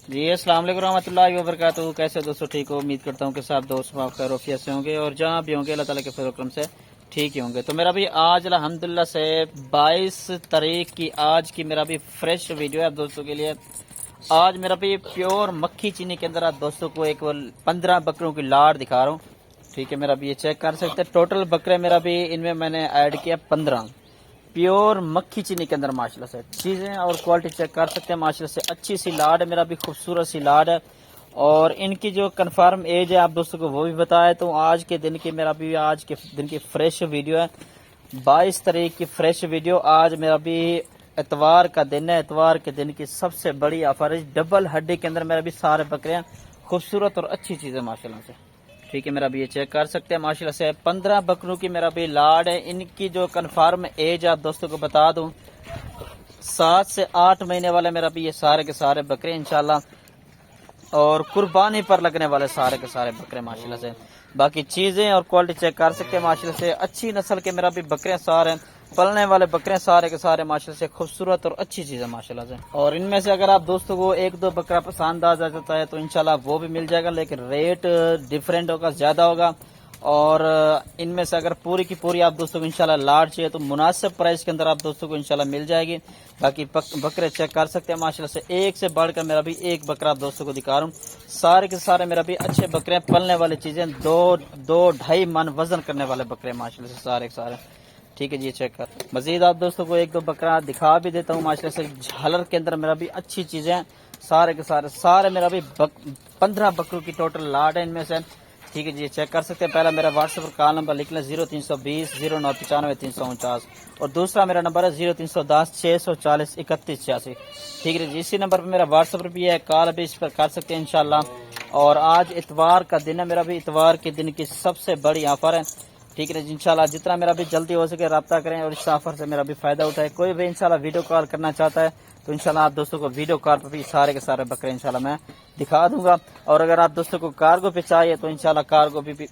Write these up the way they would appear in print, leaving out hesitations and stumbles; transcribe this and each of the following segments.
جی السلام علیکم رحمۃ اللہ وبرکاتہ. کیسے دوستوں ٹھیک ہو؟ امید کرتا ہوں کہ سب دوست خیر وفیت سے ہوں گے اور جہاں بھی ہوں گے اللہ تعالیٰ کے فضل و کرم سے ٹھیک ہی ہوں گے. تو میرا بھی آج الحمدللہ سے 22 تاریخ کی آج کی میرا بھی فریش ویڈیو ہے آپ دوستوں کے لیے. آج میرا بھی پیور مکھی چینی کے اندر آپ دوستوں کو ایک 15 بکروں کی لاڑ دکھا رہا ہوں. ٹھیک ہے، میرا بھی یہ چیک کر سکتے ہیں. ٹوٹل بکرے میرا بھی ان میں نے ایڈ کیا 15 پیور مکھی چینی کے اندر. ماشاءاللہ سے چیزیں اور کوالٹی چیک کر سکتے ہیں. ماشاءاللہ سے اچھی سی لاڈ ہے، میرا بھی خوبصورت سی لاڈ ہے. اور ان کی جو کنفرم ایج ہے آپ دوستوں کو وہ بھی بتایا. تو آج کے دن کی میرا بھی آج کے دن کی فریش ویڈیو ہے. 22 تاریخ کی فریش ویڈیو. آج میرا بھی اتوار کا دن ہے. اتوار کے دن کی سب سے بڑی آفر ہے. ڈبل ہڈی کے اندر میرا بھی سارے بکرے ہیں. خوبصورت اور اچھی چیزیں ماشاءاللہ سے. ٹھیک ہے، میرا بھی یہ چیک کر سکتے ہیں. ماشاءاللہ سے 15 بکروں کی میرا بھی لاڈ ہے. ان کی جو کنفرم ایج آپ دوستوں کو بتا دوں 7 سے 8 مہینے والے میرا بھی یہ سارے کے سارے بکرے انشاءاللہ. اور قربانی پر لگنے والے سارے کے سارے بکرے ماشاءاللہ سے. باقی چیزیں اور کوالٹی چیک کر سکتے ہیں. ماشاءاللہ سے اچھی نسل کے میرا بھی بکرے سارے پلنے والے بکرے سارے کے سارے ماشاءاللہ سے خوبصورت اور اچھی چیزیں ماشاءاللہ سے. اور ان میں سے اگر آپ دوستوں کو ایک دو بکرا پسند آ جاتا ہے تو انشاءاللہ وہ بھی مل جائے گا، لیکن ریٹ ڈیفرنٹ ہوگا، زیادہ ہوگا. اور ان میں سے اگر پوری کی پوری آپ دوستوں کو انشاءاللہ لاڈ چاہیے تو مناسب پرائس کے اندر آپ دوستوں کو انشاءاللہ مل جائے گی. باقی بکرے چیک کر سکتے ہیں ماشاءاللہ سے. ایک سے بڑھ کر میرا بھی ایک بکرا آپ دوستوں کو دکھا رہا ہوں. سارے کے سارے میرا بھی اچھے بکرے ہیں. پلنے والی چیزیں 2-2.5 من وزن کرنے والے بکرے ماشاءاللہ سے سارے کے سارے. ٹھیک ہے جی، چیک کر. مزید آپ دوستوں کو ایک دو بکرا دکھا بھی دیتا ہوں. ماشاءاللہ سے جھالر کے اندر میرا بھی اچھی چیزیں سارے کے سارے میرا بھی 15 بکروں کی ٹوٹل لاڈ ہے ان میں سے. ٹھیک ہے جی، چیک کر سکتے ہیں. پہلا میرا واٹس ایپ پر کال نمبر لکھ لیں 0320 0995 349 اور دوسرا میرا نمبر ہے 0310 640 3186. ٹھیک ہے جی، اسی نمبر پہ میرا واٹس ایپ پر بھی ہے، کال بھی اس پر کر سکتے ہیں انشاءاللہ. اور آج اتوار کا دن ہے، میرا بھی اتوار کے دن کی سب سے بڑی آفر ہے. ٹھیک ہے جی، انشاءاللہ جتنا میرا بھی جلدی ہو سکے رابطہ کریں اور اس آفر سے میرا بھی فائدہ اٹھائے. کوئی بھی انشاءاللہ ویڈیو کال کرنا چاہتا ہے تو انشاءاللہ آپ دوستوں کو ویڈیو کال پر بھی سارے کے سارے بکرے انشاءاللہ میں دکھا دوں گا. اور اگر آپ دوستوں کو کارگو پہ چاہیے تو انشاءاللہ کارگو بھی بھی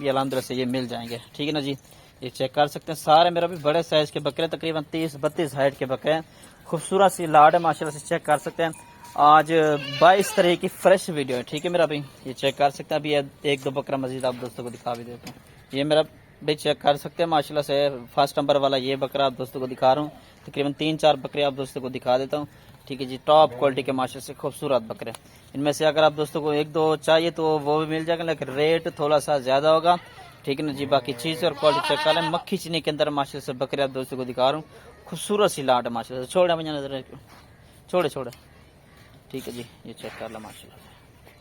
الحمدللہ سے یہ مل جائیں گے. ٹھیک ہے نا جی، یہ چیک کر سکتے ہیں. سارے میرا بھی بڑے سائز کے بکرے تقریباً 30-32 ہائٹ کے بکرے ہیں. خوبصورت سی لاڈ ہے ماشاءاللہ سے. چیک کر سکتے ہیں. آج 22 تاریخ کی فریش ویڈیو ہے. ٹھیک ہے میرا بھی یہ چیک کر سکتے ہیں. ابھی ایک دو بکرا مزید آپ دوستوں کو دکھا بھی دیتے ہیں. یہ میرا بھی چیک کر سکتے ہیں ماشاءاللہ سے. فرسٹ نمبر والا یہ بکرا آپ دوستوں کو دکھا رہا ہوں. تقریباً 3-4 بکرے آپ دوستوں کو دکھا دیتا ہوں. ٹھیک ہے جی، ٹاپ کوالٹی کے ماشاءاللہ سے خوبصورت بکرے. ان میں سے اگر آپ دوستوں کو ایک دو چاہیے تو وہ بھی مل جائے گا، لیکن ریٹ تھوڑا سا زیادہ ہوگا. ٹھیک ہے نا جی، باقی چیز اور کوالٹی چیک کر لیں. مکھی چینی کے اندر ماشاءاللہ سے بکرے آپ دوستوں کو دکھا رہا ہوں. خوبصورت سی لاٹ ہے ماشاءاللہ سے. چھوڑے مجھے نظر چھوڑے. ٹھیک ہے جی، یہ چیک کر لیں ماشاءاللہ سے.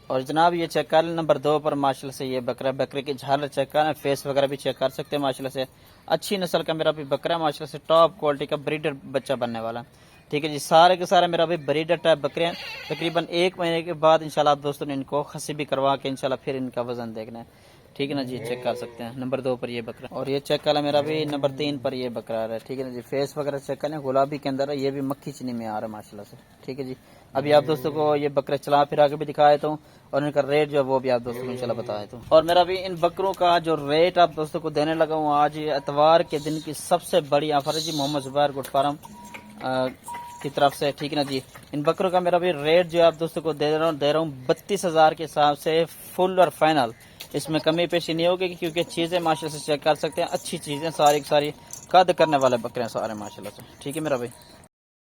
اور جناب یہ چیک کر لیں نمبر 2 پر ماشاءاللہ سے یہ بکرے کی جھالر چیک کر لیں. فیس وغیرہ بھی چیک کر سکتے ہیں ماشاءاللہ سے. اچھی نسل کا میرا بھی بکرا ہے ماشاءاللہ سے. ٹاپ کوالٹی کا بریڈر بچہ بننے والا. ٹھیک ہے جی، سارے کے سارے میرا بھی بریڈر ٹائپ بکرے ہیں. تقریباً 1 مہینے کے بعد انشاءاللہ آپ دوستوں نے ان کو خصی بھی کروا کے انشاءاللہ پھر ان کا وزن دیکھنا ہے. ٹھیک ہے نا جی، چیک کر سکتے ہیں. نمبر 2 پر یہ بکرا. اور یہ چیک کر لیں میرا بھی نمبر 3 پر یہ بکرا ہے. ٹھیک ہے نا جی، فیس وغیرہ چیک کر لیں. گلابی کے اندر ہے، یہ بھی مکھی چینی میں آ رہا ہے ماشاءاللہ سے. ٹھیک ہے جی، ابھی آپ دوستوں کو یہ بکرے چلا پھرا کے بھی دکھا دیتا ہوں اور ان کا ریٹ جو ہے وہ بھی آپ دوستوں کو انشاءاللہ بتا دیتا ہوں. اور میرا بھی ان بکروں کا جو ریٹ آپ دوستوں کو دینے لگا ہوں آج اتوار کے دن کی سب سے بڑی آفر ہے جی محمد زبیر گوٹ فارم کی طرف سے. ٹھیک ہے نا جی، ان بکروں کا میرا بھی ریٹ جو ہے آپ دوستوں کو دے رہا ہوں 32,000 کے حساب سے فل اور فائنل. اس میں کمی پیشی نہیں ہوگی کیونکہ چیزیں ماشاءاللہ سے چیک کر سکتے ہیں. اچھی چیزیں ساری قد کرنے والے بکرے ہیں سارے ماشاءاللہ سے. ٹھیک ہے میرا بھائی.